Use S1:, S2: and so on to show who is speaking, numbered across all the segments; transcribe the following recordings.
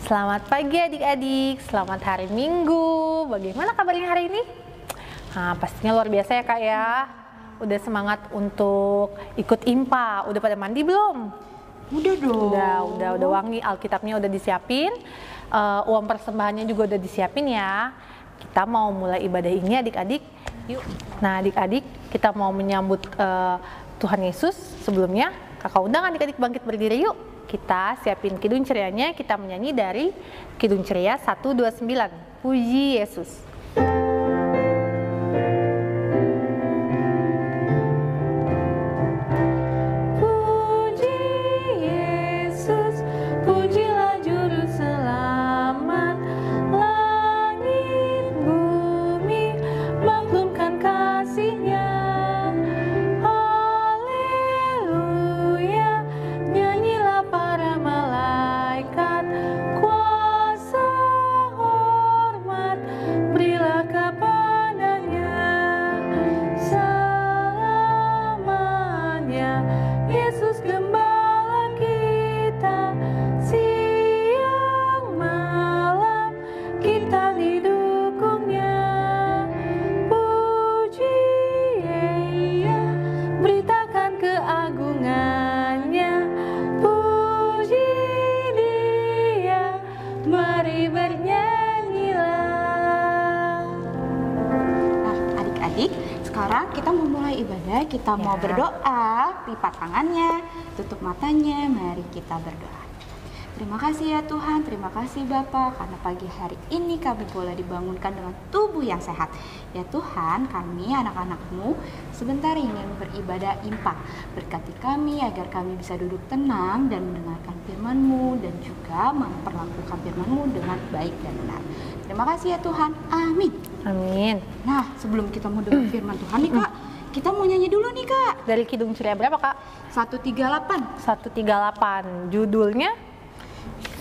S1: Selamat pagi adik-adik, selamat hari Minggu. Bagaimana kabarnya hari ini? Nah, pastinya luar biasa ya Kak ya. Udah semangat untuk ikut IMPA. Udah pada mandi belum?
S2: Udah dong.
S1: Udah wangi, Alkitabnya udah disiapin. Uang persembahannya juga udah disiapin ya. Kita mau mulai ibadah ini adik-adik. Yuk. Nah adik-adik, kita mau menyambut Tuhan Yesus. Sebelumnya, kakak undang adik-adik bangkit berdiri yuk. Kita siapin kidung cerianya, kita menyanyi dari kidung ceria 129. Puji Yesus.
S2: Sekarang kita mau mulai ibadah, kita mau berdoa, lipat tangannya, tutup matanya, mari kita berdoa. Terima kasih ya Tuhan, terima kasih Bapa, karena pagi hari ini kami boleh dibangunkan dengan tubuh yang sehat. Ya Tuhan, kami anak-anak-Mu sebentar ingin beribadah IMPA. Berkati kami agar kami bisa duduk tenang dan mendengarkan firman-Mu dan juga memperlakukan firman-Mu dengan baik dan benar. Terima kasih ya Tuhan, amin.
S1: Amin.
S2: Nah, sebelum kita mau dengar firman Tuhan nih Kak, kita mau nyanyi dulu nih Kak.
S1: Dari kidung ceria berapa Kak?
S2: 138.
S1: 138. Judulnya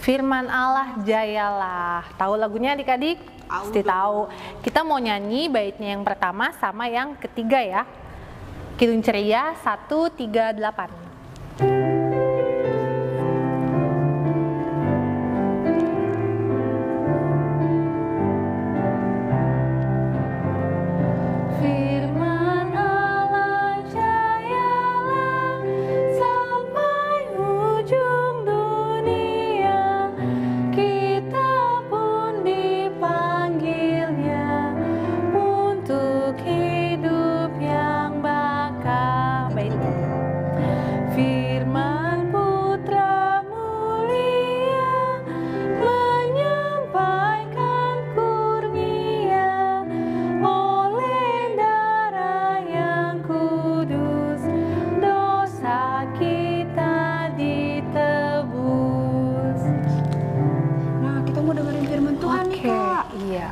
S1: Firman Allah Jayalah. Tahu lagunya adik-adik? Pasti tahu. Kita mau nyanyi baitnya yang pertama sama yang ketiga ya. Kidung ceria 138.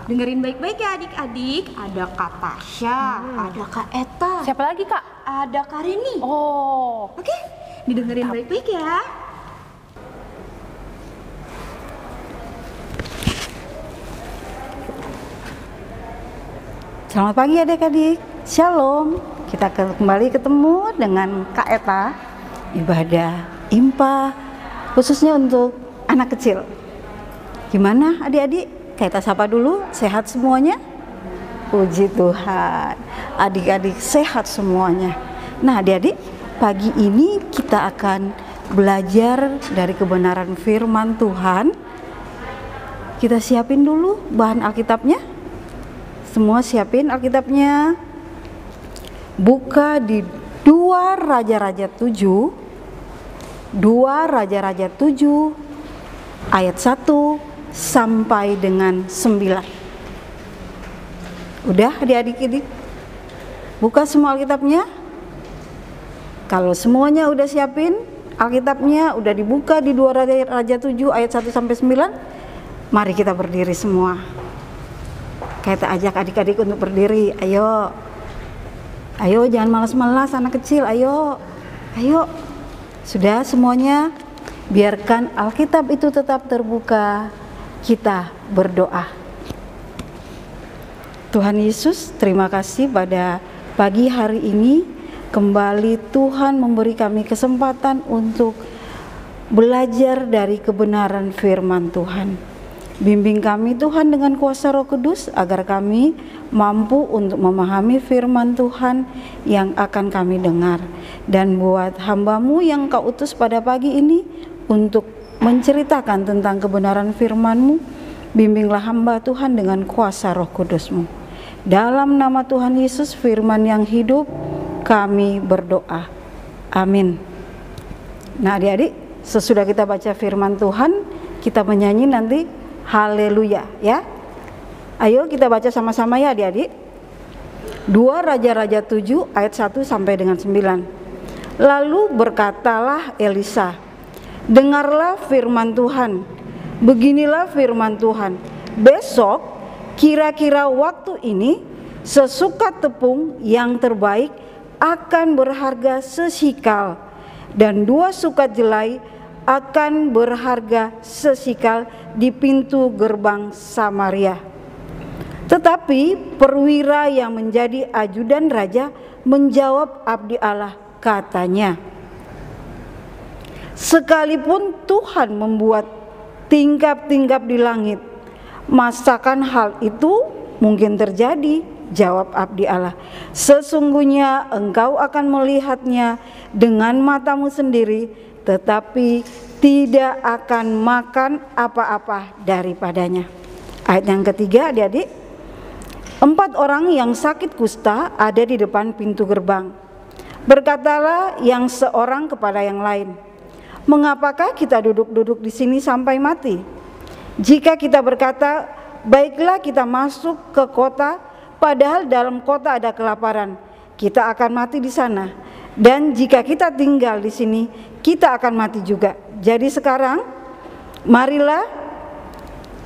S2: Dengerin baik-baik ya adik-adik. Ada Kak Tasya, ada Kak Eta.
S1: Siapa lagi Kak?
S2: Ada Kak Reni.
S1: Oh,
S2: oke. Didengerin baik-baik ya.
S3: Selamat pagi adik-adik. Shalom. Kita kembali ketemu dengan Kak Eta. Ibadah IMPA khususnya untuk anak kecil. Gimana adik-adik? Kita sapa dulu, sehat semuanya? Puji Tuhan, adik-adik sehat semuanya. Nah adik-adik, pagi ini kita akan belajar dari kebenaran firman Tuhan. Kita siapin dulu bahan Alkitabnya. Semua siapin Alkitabnya. Buka di 2 Raja-Raja 7. 2 Raja-Raja 7 ayat 1 sampai dengan 9. Udah adik-adik? Buka semua Alkitabnya. Kalau semuanya udah siapin, Alkitabnya udah dibuka di 2 Raja 7 ayat 1 sampai 9. Mari kita berdiri semua. Kita ajak adik-adik untuk berdiri. Ayo. Ayo jangan malas-malas anak kecil, ayo. Ayo. Sudah semuanya? Biarkan Alkitab itu tetap terbuka. Kita berdoa. Tuhan Yesus, terima kasih pada pagi hari ini kembali Tuhan memberi kami kesempatan untuk belajar dari kebenaran firman Tuhan. Bimbing kami Tuhan dengan kuasa Roh Kudus agar kami mampu untuk memahami firman Tuhan yang akan kami dengar. Dan buat hamba-Mu yang Kau utus pada pagi ini untuk menceritakan tentang kebenaran firman-Mu, bimbinglah hamba Tuhan dengan kuasa Roh Kudus-Mu. Dalam nama Tuhan Yesus firman yang hidup, kami berdoa. Amin. Nah adik-adik, sesudah kita baca firman Tuhan, kita menyanyi nanti haleluya ya. Ayo kita baca sama-sama ya adik-adik. 2 Raja-Raja 7 ayat 1 sampai dengan 9. Lalu berkatalah Elisa, dengarlah firman Tuhan. Beginilah firman Tuhan. Besok kira-kira waktu ini sesukat tepung yang terbaik akan berharga sesikal, dan 2 sukat jelai akan berharga sesikal di pintu gerbang Samaria. Tetapi perwira yang menjadi ajudan raja menjawab abdi Allah, katanya, sekalipun Tuhan membuat tingkap-tingkap di langit, masakan hal itu mungkin terjadi? Jawab abdi Allah, sesungguhnya engkau akan melihatnya dengan matamu sendiri, tetapi tidak akan makan apa-apa daripadanya. Ayat yang ketiga adik-adik, 4 orang yang sakit kusta ada di depan pintu gerbang. Berkatalah yang seorang kepada yang lain, mengapakah kita duduk-duduk di sini sampai mati? Jika kita berkata, baiklah kita masuk ke kota, padahal dalam kota ada kelaparan, kita akan mati di sana. Dan jika kita tinggal di sini, kita akan mati juga. Jadi sekarang, marilah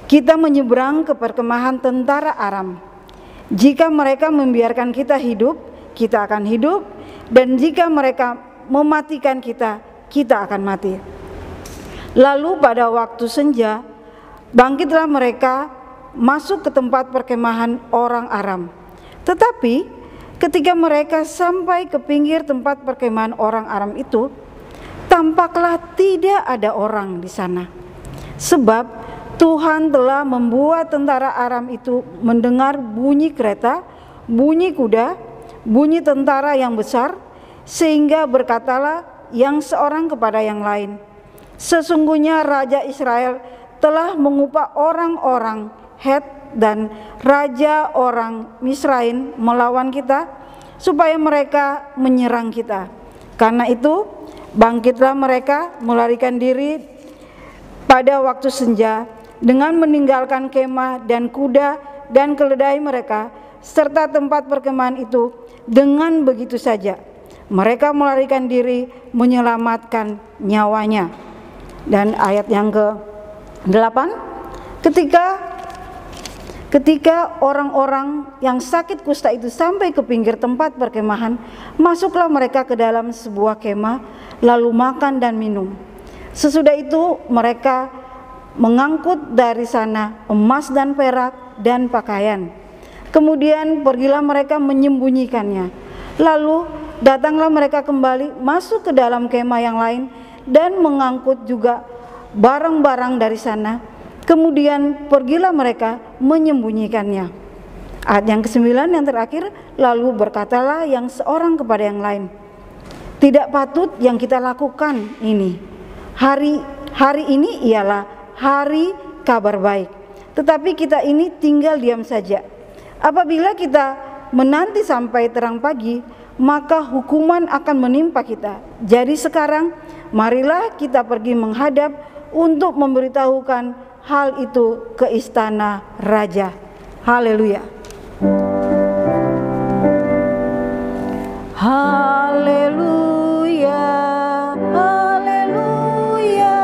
S3: kita menyeberang ke perkemahan tentara Aram. Jika mereka membiarkan kita hidup, kita akan hidup. Dan jika mereka mematikan kita, kita akan mati. Lalu pada waktu senja, bangkitlah mereka masuk ke tempat perkemahan orang Aram. Tetapi ketika mereka sampai ke pinggir tempat perkemahan orang Aram itu, tampaklah tidak ada orang di sana. Sebab Tuhan telah membuat tentara Aram itu mendengar bunyi kereta, bunyi kuda, bunyi tentara yang besar, sehingga berkatalah yang seorang kepada yang lain, sesungguhnya Raja Israel telah mengupah orang-orang Het dan raja orang Misraim melawan kita, supaya mereka menyerang kita. Karena itu bangkitlah mereka melarikan diri pada waktu senja dengan meninggalkan kemah dan kuda dan keledai mereka serta tempat perkemahan itu. Dengan begitu saja mereka melarikan diri menyelamatkan nyawanya. Dan ayat yang ke-8, Ketika orang-orang yang sakit kusta itu sampai ke pinggir tempat perkemahan, masuklah mereka ke dalam sebuah kemah, lalu makan dan minum. Sesudah itu mereka mengangkut dari sana emas dan perak dan pakaian. Kemudian pergilah mereka menyembunyikannya. Lalu datanglah mereka kembali masuk ke dalam kemah yang lain dan mengangkut juga barang-barang dari sana. Kemudian pergilah mereka menyembunyikannya. Ayat yang ke-9 yang terakhir, lalu berkatalah yang seorang kepada yang lain, tidak patut yang kita lakukan ini. Hari ini ialah hari kabar baik, tetapi kita ini tinggal diam saja. Apabila kita menanti sampai terang pagi, maka hukuman akan menimpa kita. Jadi sekarang marilah kita pergi menghadap untuk memberitahukan hal itu ke istana raja. Haleluya. Haleluya. Haleluya.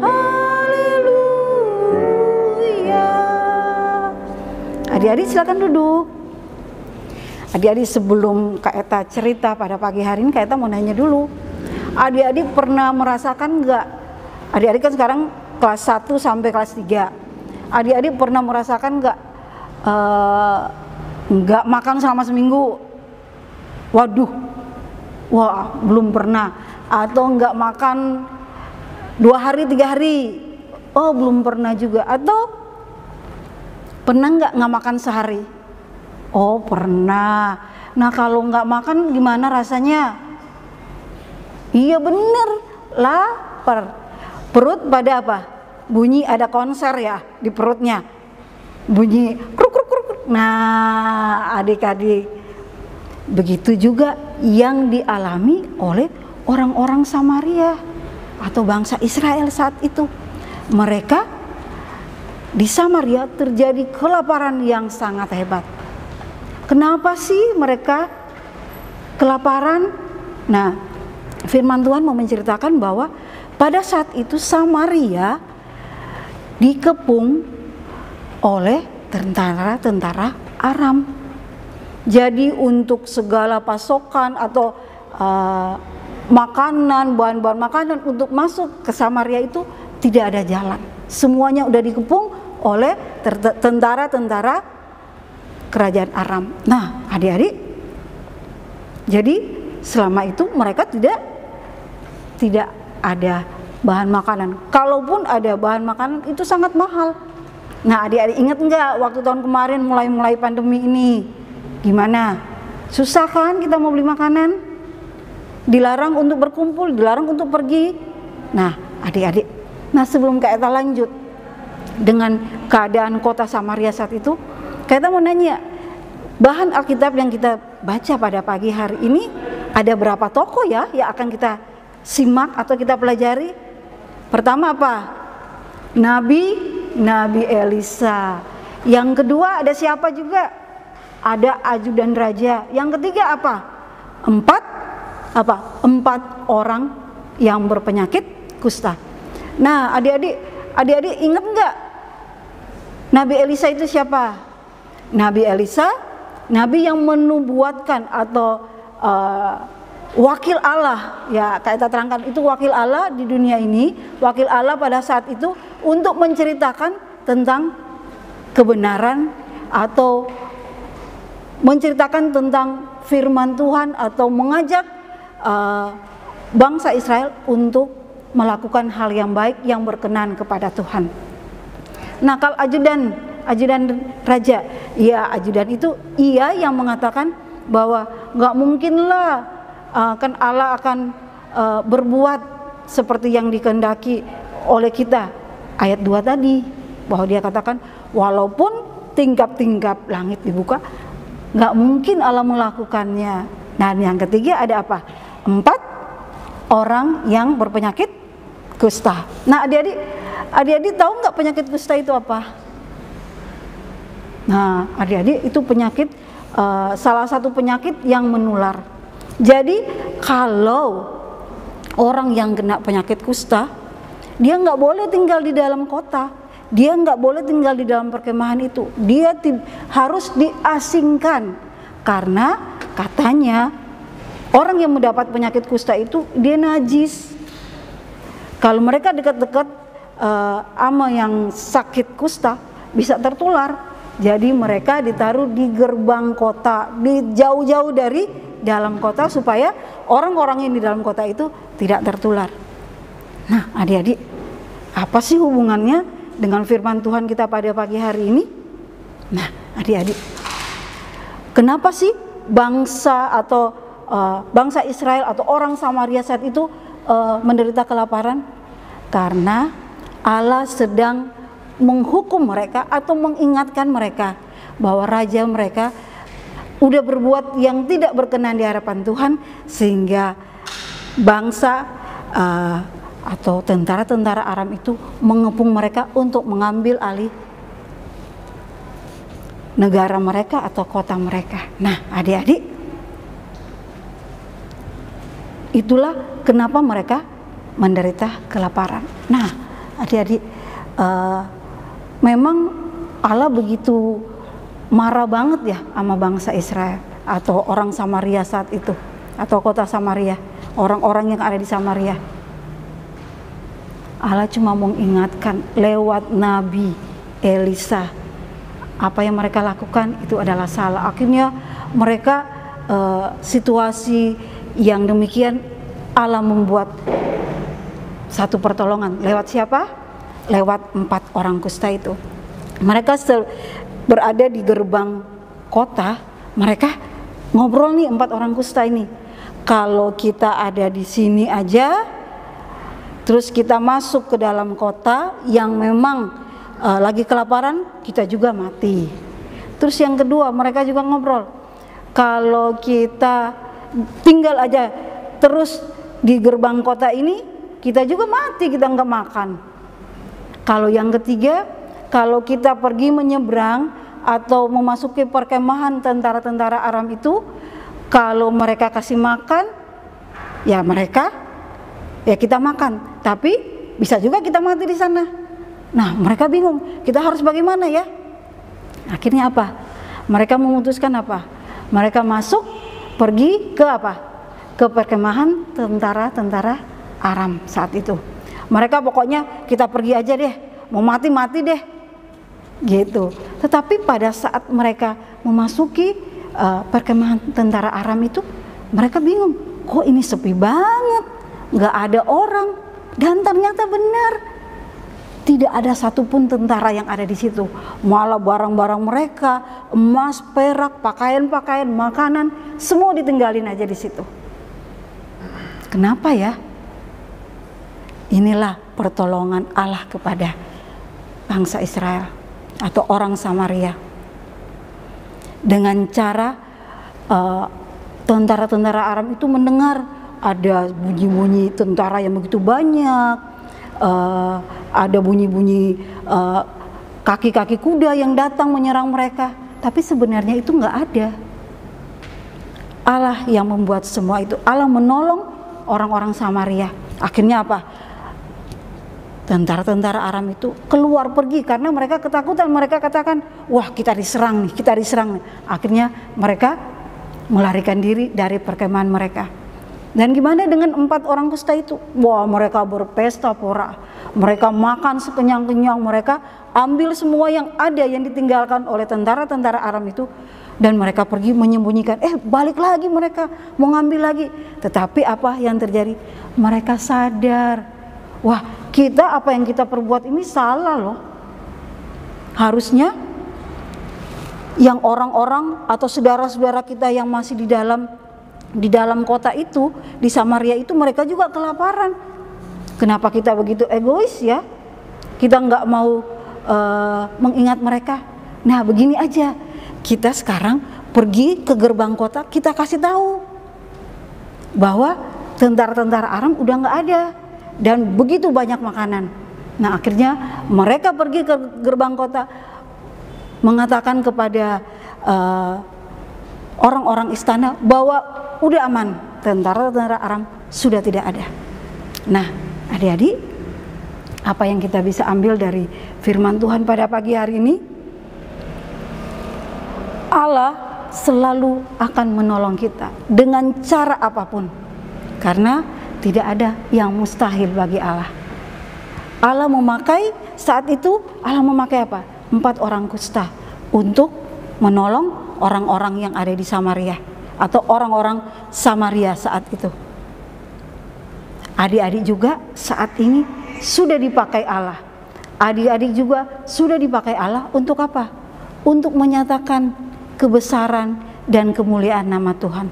S3: Haleluya. Adik-adik silakan duduk. Adik-adik sebelum Kak Eta cerita pada pagi hari ini, Kak Eta mau nanya dulu. Adik-adik pernah merasakan enggak? Adik-adik kan sekarang kelas 1 sampai kelas 3. Adik-adik pernah merasakan enggak makan selama seminggu? Waduh, wah belum pernah. Atau enggak makan 2 hari 3 hari? Oh, belum pernah juga. Atau pernah nggak makan sehari? Oh, pernah. Nah, kalau nggak makan gimana rasanya? Iya bener, lapar. Perut pada apa? Bunyi ada konser ya di perutnya. Bunyi kruk kruk kruk. Nah, adik-adik, begitu juga yang dialami oleh orang-orang Samaria atau bangsa Israel saat itu. Mereka di Samaria terjadi kelaparan yang sangat hebat. Kenapa sih mereka kelaparan? Nah, firman Tuhan mau menceritakan bahwa pada saat itu Samaria dikepung oleh tentara-tentara Aram. Jadi untuk segala pasokan atau makanan, bahan-bahan makanan untuk masuk ke Samaria itu tidak ada jalan. Semuanya udah dikepung oleh tentara-tentara kerajaan Aram. Nah, adik-adik, jadi selama itu mereka tidak ada bahan makanan. Kalaupun ada bahan makanan itu sangat mahal. Nah, adik-adik ingat nggak waktu tahun kemarin mulai pandemi ini gimana? Susah kan kita mau beli makanan? Dilarang untuk berkumpul, dilarang untuk pergi. Nah, adik-adik, nah sebelum kita lanjut dengan keadaan kota Samaria saat itu, kita mau nanya, bahan Alkitab yang kita baca pada pagi hari ini ada berapa tokoh ya yang akan kita simak atau kita pelajari? Pertama apa? Nabi Elisa. Yang kedua ada siapa juga? Ada ajudan raja. Yang ketiga apa? 4 orang yang berpenyakit kusta. Nah, adik-adik ingat nggak? Nabi Elisa itu siapa? Nabi Elisa, nabi yang menubuatkan atau wakil Allah, ya kita terangkan itu wakil Allah di dunia ini, wakil Allah pada saat itu untuk menceritakan tentang kebenaran atau menceritakan tentang firman Tuhan atau mengajak bangsa Israel untuk melakukan hal yang baik yang berkenan kepada Tuhan. Nah, kalau ajudan raja, ya ajudan itu ia yang mengatakan bahwa nggak mungkinlah kan Allah akan berbuat seperti yang dikehendaki oleh kita. Ayat 2 tadi bahwa dia katakan walaupun tingkap-tingkap langit dibuka, nggak mungkin Allah melakukannya. Nah, yang ketiga ada apa? 4 orang yang berpenyakit kusta. Nah, adik-adik tahu nggak penyakit kusta itu apa? Nah, adik-adik itu penyakit salah satu penyakit yang menular. Jadi kalau orang yang kena penyakit kusta, dia nggak boleh tinggal di dalam kota, dia nggak boleh tinggal di dalam perkemahan itu, dia harus diasingkan karena katanya orang yang mendapat penyakit kusta itu dia najis. Kalau mereka dekat-dekat ama yang sakit kusta bisa tertular. Jadi mereka ditaruh di gerbang kota, di jauh-jauh dari dalam kota supaya orang-orang yang di dalam kota itu tidak tertular. Nah, adik-adik, apa sih hubungannya dengan firman Tuhan kita pada pagi hari ini? Nah, adik-adik, kenapa sih bangsa atau bangsa Israel atau orang Samaria saat itu menderita kelaparan? Karena Allah sedang menghukum mereka atau mengingatkan mereka bahwa raja mereka udah berbuat yang tidak berkenan di hadapan Tuhan, sehingga bangsa atau tentara-tentara Aram itu mengepung mereka untuk mengambil alih negara mereka atau kota mereka. Nah, adik-adik, itulah kenapa mereka menderita kelaparan. Nah, adik-adik, memang Allah begitu marah banget ya sama bangsa Israel atau orang Samaria saat itu, atau kota Samaria, orang-orang yang ada di Samaria. Allah cuma mengingatkan lewat Nabi Elisa, apa yang mereka lakukan itu adalah salah. Akhirnya mereka situasi yang demikian Allah membuat satu pertolongan. Lewat siapa? Lewat 4 orang kusta itu. Mereka berada di gerbang kota, mereka ngobrol nih 4 orang kusta ini. Kalau kita ada di sini aja, terus kita masuk ke dalam kota yang memang lagi kelaparan, kita juga mati. Terus yang kedua, mereka juga ngobrol, kalau kita tinggal aja terus di gerbang kota ini, kita juga mati, kita nggak makan. Kalau yang ketiga, kalau kita pergi menyeberang atau memasuki perkemahan tentara-tentara Aram itu, kalau mereka kasih makan, ya mereka, ya kita makan. Tapi bisa juga kita mati di sana. Nah, mereka bingung, kita harus bagaimana ya? Akhirnya apa? Mereka memutuskan apa? Mereka masuk, pergi ke apa? Ke perkemahan tentara-tentara Aram saat itu. Mereka pokoknya kita pergi aja deh, mau mati-mati deh, gitu. Tetapi pada saat mereka memasuki perkemahan tentara Aram itu, mereka bingung, kok ini sepi banget, nggak ada orang. Dan ternyata benar, tidak ada satupun tentara yang ada di situ. Malah barang-barang mereka, emas, perak, pakaian-pakaian, makanan, semua ditinggalin aja di situ. Kenapa ya? Inilah pertolongan Allah kepada bangsa Israel atau orang Samaria. Dengan cara tentara-tentara Aram itu mendengar ada bunyi-bunyi tentara yang begitu banyak, ada bunyi-bunyi kaki-kaki kuda yang datang menyerang mereka. Tapi sebenarnya itu nggak ada. Allah yang membuat semua itu. Allah menolong orang-orang Samaria. Akhirnya apa? Tentara-tentara Aram itu keluar pergi karena mereka ketakutan. Mereka katakan, wah kita diserang nih, kita diserang nih. Akhirnya mereka melarikan diri dari perkemahan mereka. Dan gimana dengan 4 orang kusta itu? Wah, mereka berpesta pora. Mereka makan sekenyang-kenyang, mereka ambil semua yang ada yang ditinggalkan oleh tentara-tentara Aram itu, dan mereka pergi menyembunyikan. Balik lagi mereka mau ngambil lagi. Tetapi apa yang terjadi? Mereka sadar, wah, kita apa yang kita perbuat ini salah loh. Harusnya yang orang-orang atau saudara-saudara kita yang masih di dalam kota itu, di Samaria itu, mereka juga kelaparan. Kenapa kita begitu egois ya? Kita nggak mau mengingat mereka. Nah, begini aja, kita sekarang pergi ke gerbang kota, kita kasih tahu bahwa tentara-tentara Aram udah nggak ada dan begitu banyak makanan. Nah, akhirnya mereka pergi ke gerbang kota mengatakan kepada orang-orang istana bahwa udah aman, tentara-tentara Aram sudah tidak ada. Nah, adik-adik, apa yang kita bisa ambil dari firman Tuhan pada pagi hari ini? Allah selalu akan menolong kita dengan cara apapun, karena tidak ada yang mustahil bagi Allah. Allah memakai saat itu, Allah memakai apa? 4 orang kusta untuk menolong orang-orang yang ada di Samaria atau orang-orang Samaria saat itu. Adik-adik juga saat ini sudah dipakai Allah. Adik-adik juga sudah dipakai Allah untuk apa? Untuk menyatakan kebesaran dan kemuliaan nama Tuhan.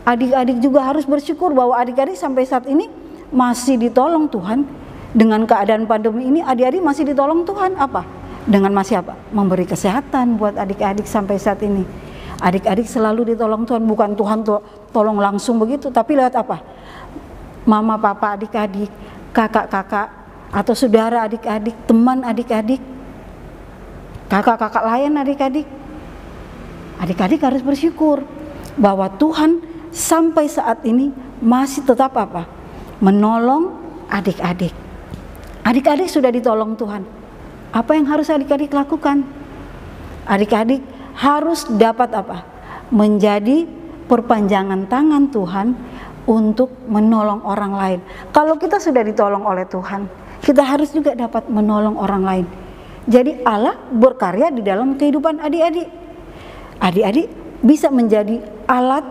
S3: Adik-adik juga harus bersyukur bahwa adik-adik sampai saat ini masih ditolong Tuhan. Dengan keadaan pandemi ini, adik-adik masih ditolong Tuhan apa? Dengan masih apa? Memberi kesehatan buat adik-adik sampai saat ini. Adik-adik selalu ditolong Tuhan, bukan Tuhan tolong langsung begitu, tapi lewat apa? Mama, papa, adik-adik, kakak-kakak, atau saudara adik-adik, teman adik-adik, kakak-kakak lain adik-adik. Adik-adik harus bersyukur bahwa Tuhan sampai saat ini masih tetap apa? Menolong adik-adik. Adik-adik sudah ditolong Tuhan. Apa yang harus adik-adik lakukan? Adik-adik harus dapat apa? Menjadi perpanjangan tangan Tuhan untuk menolong orang lain. Kalau kita sudah ditolong oleh Tuhan, kita harus juga dapat menolong orang lain. Jadi Allah berkarya di dalam kehidupan adik-adik. Adik-adik bisa menjadi alat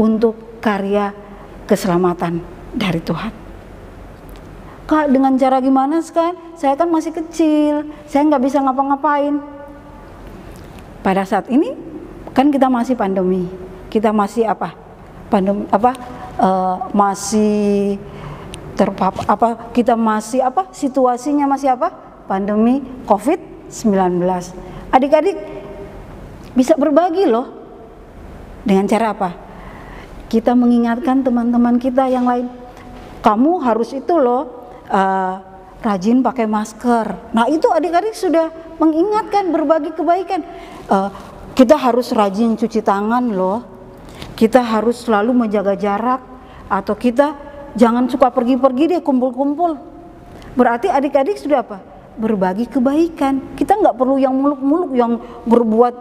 S3: untuk karya keselamatan dari Tuhan. Kak, dengan cara gimana kan? Saya kan masih kecil, saya nggak bisa ngapa-ngapain. Pada saat ini kan kita masih pandemi, kita masih masih terpapar kita masih situasinya masih pandemi COVID-19. Adik-adik bisa berbagi loh. Dengan cara apa? Kita mengingatkan teman-teman kita yang lain, kamu harus itu loh rajin pakai masker. Nah itu adik-adik sudah mengingatkan, berbagi kebaikan. Kita harus rajin cuci tangan loh. Kita harus selalu menjaga jarak, atau kita jangan suka pergi-pergi deh, kumpul-kumpul. Berarti adik-adik sudah berbagi kebaikan. Kita nggak perlu yang muluk-muluk, yang berbuat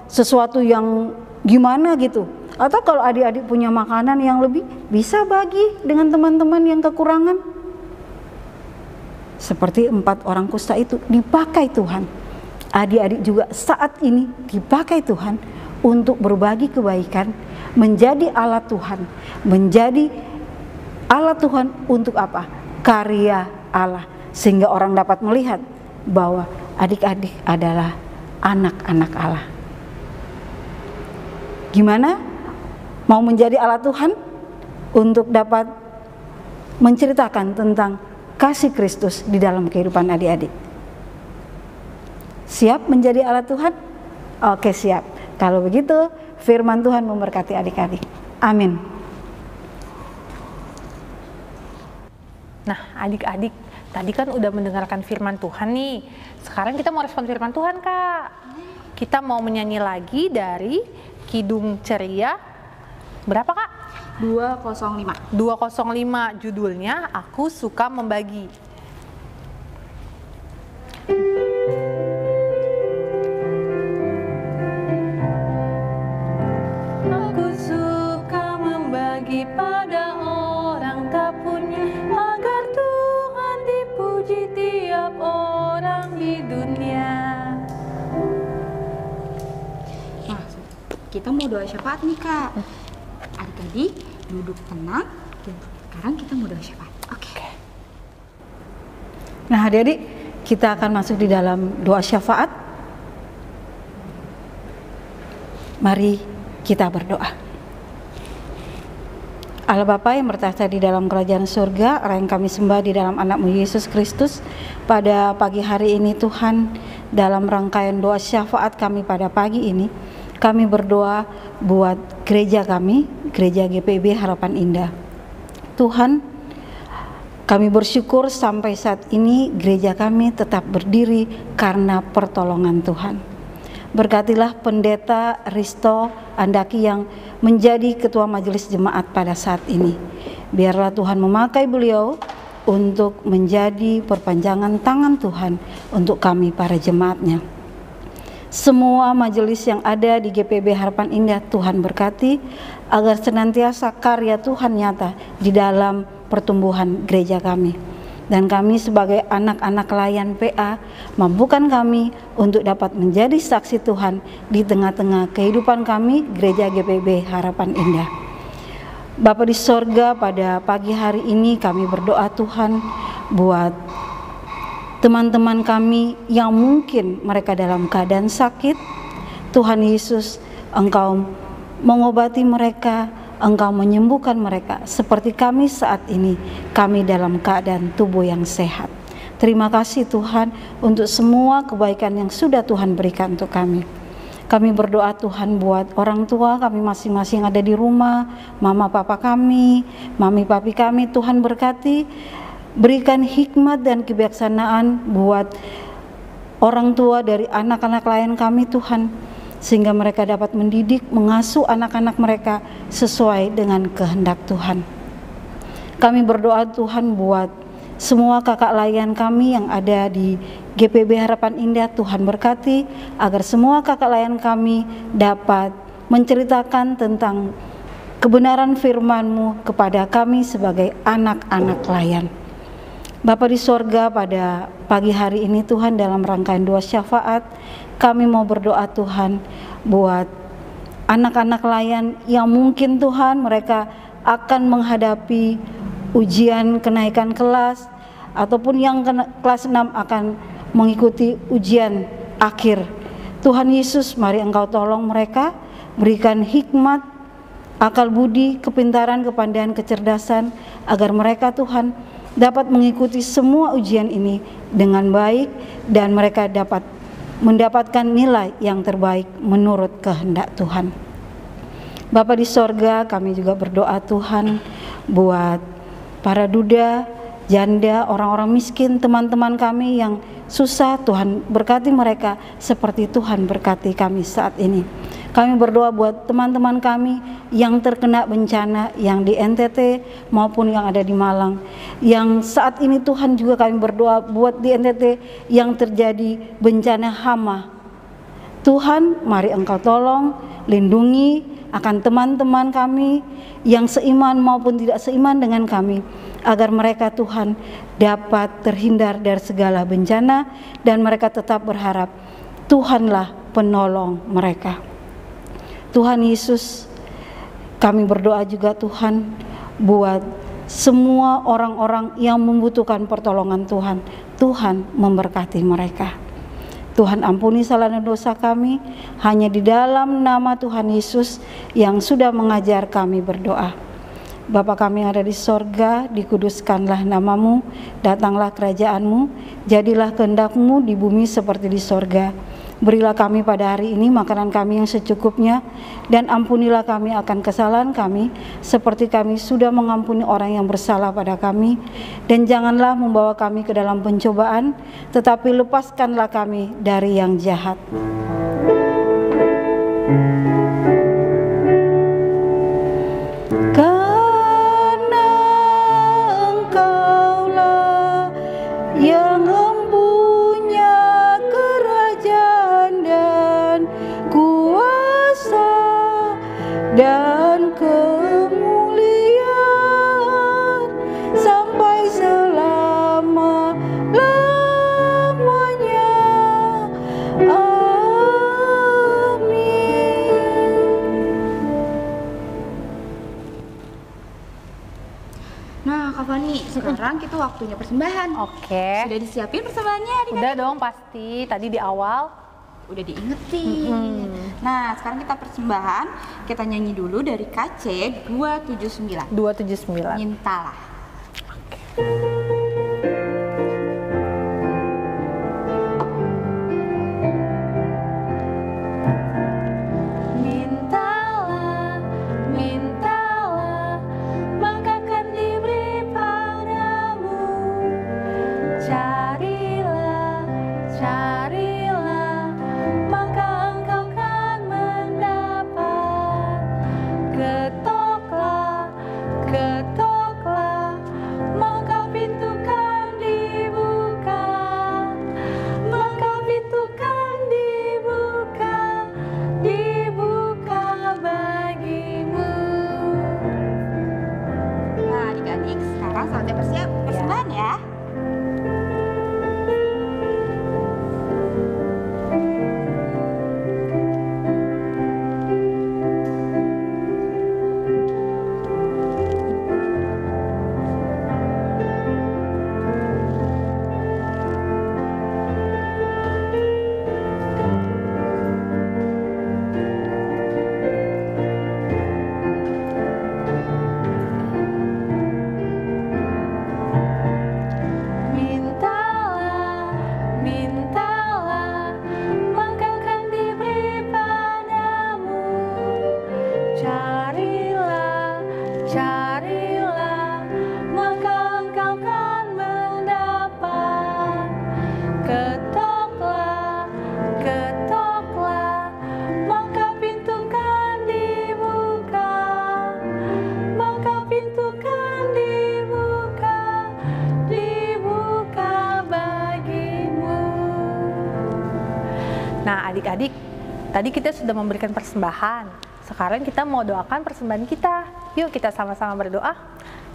S3: sesuatu yang gimana gitu. Atau kalau adik-adik punya makanan yang lebih, bisa bagi dengan teman-teman yang kekurangan. Seperti 4 orang kusta itu dipakai Tuhan. Adik-adik juga saat ini dipakai Tuhan untuk berbagi kebaikan, menjadi alat Tuhan, menjadi alat Tuhan untuk karya Allah, sehingga orang dapat melihat bahwa adik-adik adalah anak-anak Allah. Gimana mau menjadi alat Tuhan untuk dapat menceritakan tentang kasih Kristus di dalam kehidupan adik-adik? Siap menjadi alat Tuhan? Oke, siap. Kalau begitu, firman Tuhan memberkati adik-adik. Amin.
S1: Nah, adik-adik, tadi kan udah mendengarkan firman Tuhan nih. Sekarang kita mau respon firman Tuhan, Kak. Kita mau menyanyi lagi dari Kidung Ceria. Berapa, Kak?
S2: 205.
S1: 205, judulnya Aku Suka Membagi. Aku suka membagi pada orang tak punya, agar Tuhan dipuji tiap orang di dunia.
S2: Nah, kita mau doa syafaat nih, Kak. Adik-adik duduk tenang. Sekarang kita mau doa syafaat. Oke.
S3: Nah adik-adik, kita akan masuk di dalam doa syafaat. Mari kita berdoa. Allah Bapa yang bertahta di dalam kerajaan surga, Allah yang kami sembah di dalam anak-Mu Yesus Kristus, pada pagi hari ini Tuhan, dalam rangkaian doa syafaat kami pada pagi ini, kami berdoa buat gereja kami, gereja GPIB Harapan Indah. Tuhan, kami bersyukur sampai saat ini gereja kami tetap berdiri karena pertolongan Tuhan. Berkatilah Pendeta Risto Andaki yang menjadi Ketua Majelis Jemaat pada saat ini. Biarlah Tuhan memakai beliau untuk menjadi perpanjangan tangan Tuhan untuk kami para jemaatnya. Semua majelis yang ada di GPIB Harapan Indah Tuhan berkati, agar senantiasa karya Tuhan nyata di dalam pertumbuhan gereja kami. Dan kami sebagai anak-anak layan PA, mampukan kami untuk dapat menjadi saksi Tuhan di tengah-tengah kehidupan kami, gereja GPIB Harapan Indah. Bapa di sorga, pada pagi hari ini kami berdoa Tuhan buat teman-teman kami yang mungkin mereka dalam keadaan sakit. Tuhan Yesus, Engkau mengobati mereka, Engkau menyembuhkan mereka, seperti kami saat ini, kami dalam keadaan tubuh yang sehat. Terima kasih Tuhan untuk semua kebaikan yang sudah Tuhan berikan untuk kami. Kami berdoa Tuhan buat orang tua kami masing-masing ada di rumah, mama papa kami, mami papi kami, Tuhan berkati. Berikan hikmat dan kebijaksanaan buat orang tua dari anak-anak lain kami Tuhan, sehingga mereka dapat mendidik, mengasuh anak-anak mereka sesuai dengan kehendak Tuhan. Kami berdoa Tuhan buat semua kakak layan kami yang ada di GPIB Harapan Indah, Tuhan berkati agar semua kakak layan kami dapat menceritakan tentang kebenaran firman-Mu kepada kami sebagai anak-anak layan. Bapa di sorga, pada pagi hari ini Tuhan, dalam rangkaian doa syafaat, kami mau berdoa Tuhan buat anak-anak layan yang mungkin Tuhan mereka akan menghadapi ujian kenaikan kelas, ataupun yang kelas 6 akan mengikuti ujian akhir. Tuhan Yesus, mari Engkau tolong mereka, berikan hikmat, akal budi, kepintaran, kepandaian, kecerdasan, agar mereka Tuhan dapat mengikuti semua ujian ini dengan baik dan mereka dapat mendapatkan nilai yang terbaik menurut kehendak Tuhan. Bapa di sorga, kami juga berdoa Tuhan buat para duda, janda, orang-orang miskin, teman-teman kami yang susah. Tuhan berkati mereka seperti Tuhan berkati kami saat ini. Kami berdoa buat teman-teman kami yang terkena bencana, yang di NTT maupun yang ada di Malang. Yang saat ini Tuhan juga kami berdoa buat di NTT yang terjadi bencana hama. Tuhan, mari Engkau tolong, lindungi akan teman-teman kami yang seiman maupun tidak seiman dengan kami, agar mereka Tuhan dapat terhindar dari segala bencana dan mereka tetap berharap Tuhanlah penolong mereka. Tuhan Yesus, kami berdoa juga Tuhan buat semua orang-orang yang membutuhkan pertolongan Tuhan. Tuhan memberkati mereka. Tuhan ampuni salah dan dosa kami, hanya di dalam nama Tuhan Yesus yang sudah mengajar kami berdoa. Bapa kami yang ada di sorga, dikuduskanlah namamu, datanglah kerajaanmu, jadilah kehendak-Mu di bumi seperti di sorga. Berilah kami pada hari ini makanan kami yang secukupnya, dan ampunilah kami akan kesalahan kami, seperti kami sudah mengampuni orang yang bersalah pada kami. Dan janganlah membawa kami ke dalam pencobaan, tetapi lepaskanlah kami dari yang jahat. Karena Engkaulah yang dan kemuliaan sampai selama-lamanya. Amin.
S2: Nah, Kak Fani, sekarang kita waktunya persembahan.
S1: Oke.
S2: Sudah disiapin persembahannya?
S1: Udah dong pasti, tadi di awal.
S2: Udah diingetin. Nah, sekarang kita persembahan, kita nyanyi dulu dari KC 279.
S1: 279.
S2: Mintalah.
S1: Mintalah, mintalah, maka akan diberi padamu. Carilah, carilah, maka engkau akan mendapat. Ketoklah, ketoklah, maka pintu kan dibuka. Maka pintu kan dibuka, dibuka bagimu.
S2: Nah, adik-adik, sekarang saatnya persembahan ya.
S1: Mintalah, mintalah, maka akan diberi padamu. Carilah, carilah, maka engkau akan mendapat. Ketoklah, ketoklah, maka pintu kan dibuka. Maka pintu kan dibuka, dibuka bagimu. Nah, adik-adik, tadi kita sudah memberikan persembahan. Sekarang kita mau doakan persembahan kita. Yuk kita sama-sama berdoa.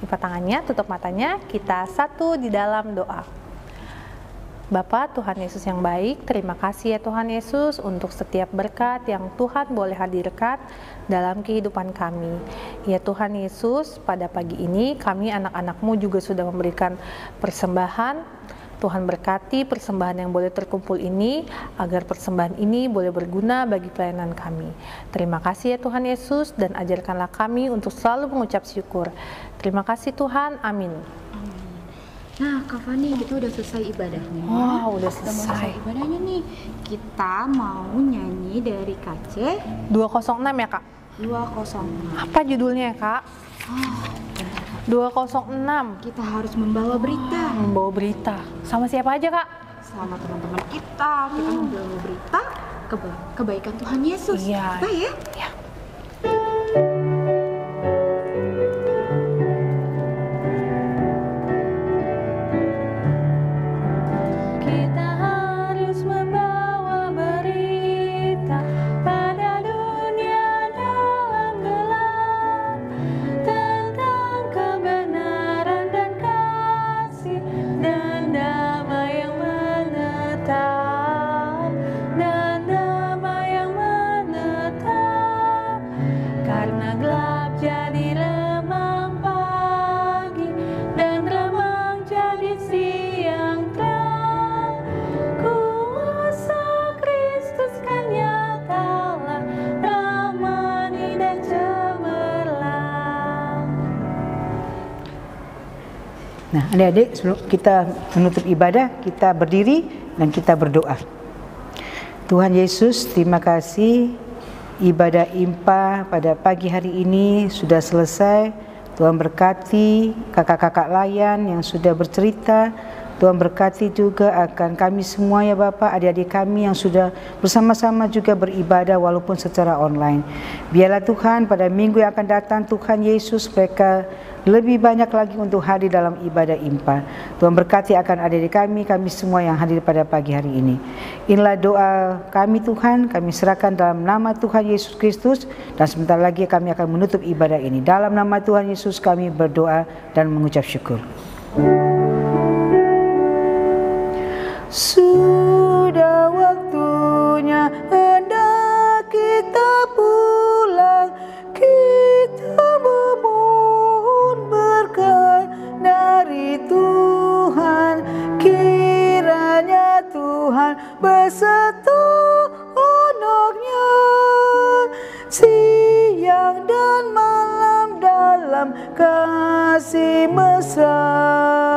S1: Lipat tangannya, tutup matanya, kita satu di dalam doa. Bapa Tuhan Yesus yang baik, terima kasih ya Tuhan Yesus untuk setiap berkat yang Tuhan boleh hadirkan dalam kehidupan kami. Ya Tuhan Yesus, pada pagi ini kami anak-anak-Mu juga sudah memberikan persembahan. Tuhan berkati persembahan yang boleh terkumpul ini, agar persembahan ini boleh berguna bagi pelayanan kami. Terima kasih ya Tuhan Yesus, dan ajarkanlah kami untuk selalu mengucap syukur. Terima kasih Tuhan, amin.
S2: Nah, Kak Fani, kita udah selesai ibadahnya.
S1: Wow, udah
S2: Mau selesai
S1: selesai.
S2: ibadahnya nih. Kita mau nyanyi dari KC
S1: 206 ya Kak?
S2: 206.
S1: Apa judulnya ya Kak? 206.
S2: Kita harus membawa berita.
S1: Membawa berita. Sama siapa aja Kak?
S2: Sama teman-teman kita membawa berita kebaikan Tuhan Yesus.
S1: Iya.
S2: Kita ya.
S1: Ya. Kita harus membawa berita pada dunia dalam gelap, tentang kebenaran dan kasih dan damai yang menetap, karena gelap jadi remang pagi dan remang jadi siang terang. Kuasa Kristus kan nyatalah, ramani dan cemerlang.
S4: Nah, adik-adik, sebelum kita menutup ibadah, kita berdiri dan kita berdoa. Tuhan Yesus, terima kasih ibadah IMPA pada pagi hari ini sudah selesai. Tuhan berkati kakak-kakak layan yang sudah bercerita. Tuhan berkati juga akan kami semua ya Bapak, adik-adik kami yang sudah bersama-sama juga beribadah walaupun secara online. Biarlah Tuhan pada minggu yang akan datang, Tuhan Yesus, mereka lebih banyak lagi untuk hadir dalam ibadah IMPA. Tuhan berkati akan adik-adik kami semua yang hadir pada pagi hari ini. Inilah doa kami Tuhan, kami serahkan dalam nama Tuhan Yesus Kristus, dan sebentar lagi kami akan menutup ibadah ini. Dalam nama Tuhan Yesus kami berdoa dan mengucap syukur. Sudah waktunya hendak kita pulang, kita memohon berkat dari Tuhan. Kiranya Tuhan beserta anaknya siang dan malam dalam kasih mesra.